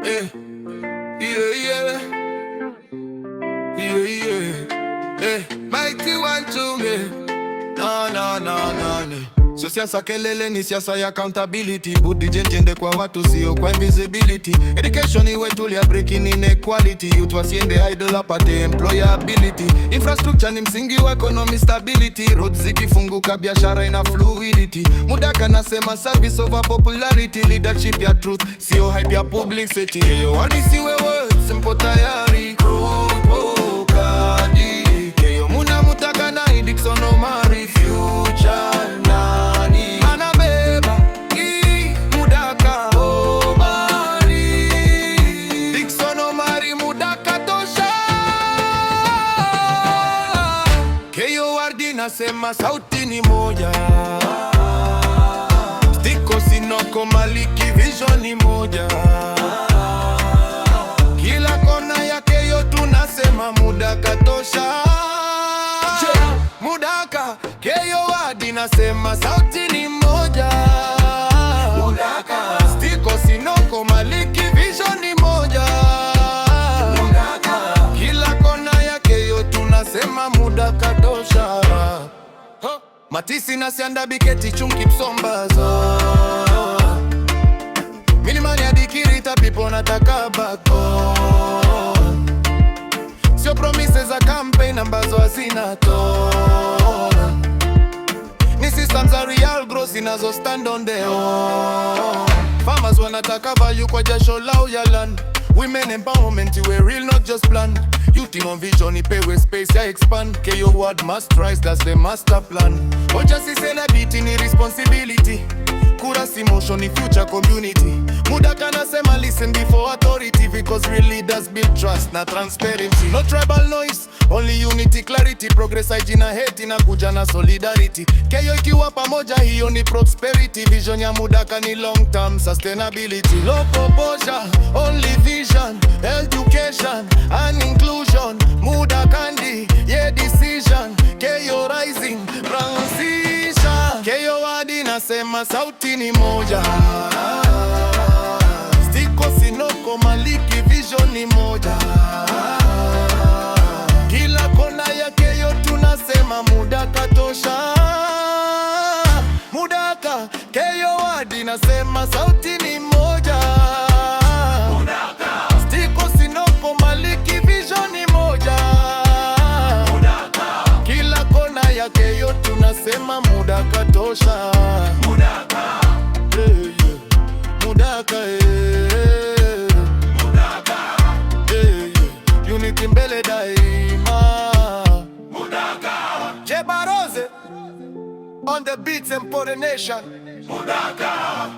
Yeah, yeah, yeah, yeah, yeah. Mighty one to me. No. So siasa kelele ni siasa ya accountability. Budi jentende kwa watu sio kwa invisibility. Education iwe tool ya breaking inequality. Youth wasiende idle apate employability. Infrastructure ni msingi wa economy stability. Roads zikifunguka biashara ina fluidity. Mudaka nasema service over popularity. Leadership ya truth sio hype ya publicity. Yo walisiwe words mpo tayari kupokadi. Keyo muna mutaka na Dickson Omari future nani anabeba Mudaka Omari. Dickson Omari Mudaka tosha. Keyo Wardi nasema sauti ni moja. Stiko Sinoko Maliki vision ni moja. Kila kona ya Keyo tunasema Mudaka tosha. Mudaka, Keyo Wardi nasema sauti ni moja. Mudaka, Stiko Sinoko Maliki vision ni moja. Mudaka, kila kona ya Keyo tunasema Mudaka tosha. Matisi na sianda biketi chunki psombazo. Minimani adikirita pipo nataka bako. Sio promises za campaign ambazo hazina tona. Ni systems za real growth zinazo stand on their own. Farmers wanataka value kwa jasho lao ya land. Women empowerment iwe real not just plan. Youth on vision ipewe space ya expand. Keyo Ward must rise, that's the master plan. Oja si celebrity ni responsibility. Kura si motion ni future community. Mudaka nasema listen before authority. Because real leaders build trust na transparency. No tribal noise, only unity, clarity. Progress haijina hate inakuja na solidarity. Keyo ikiwa pamoja hiyo ni prosperity. Vision ya Mudaka ni long term sustainability. Low proposal, only vision. Education and inclusion. Mudakandi, yeah decision. Keyo rising, transition. Keyo Wardi nasema sauti ni moja. Stiko Sinoko Maliki vision ni moja. Kila kona ya Keyo tunasema Mudaka tosha. Mudaka, Keyo Wardi nasema sauti ni moja. Mudaka, Stiko Sinoko Maliki vision ni moja. Mudaka, kila kona ya Keyo tunasema Mudaka tosha. Mudaka, yeah. Mudaka, Mudaka, unity mbele daima. Mudaka, Jebaroze on the beats and for the nation. Mudaka.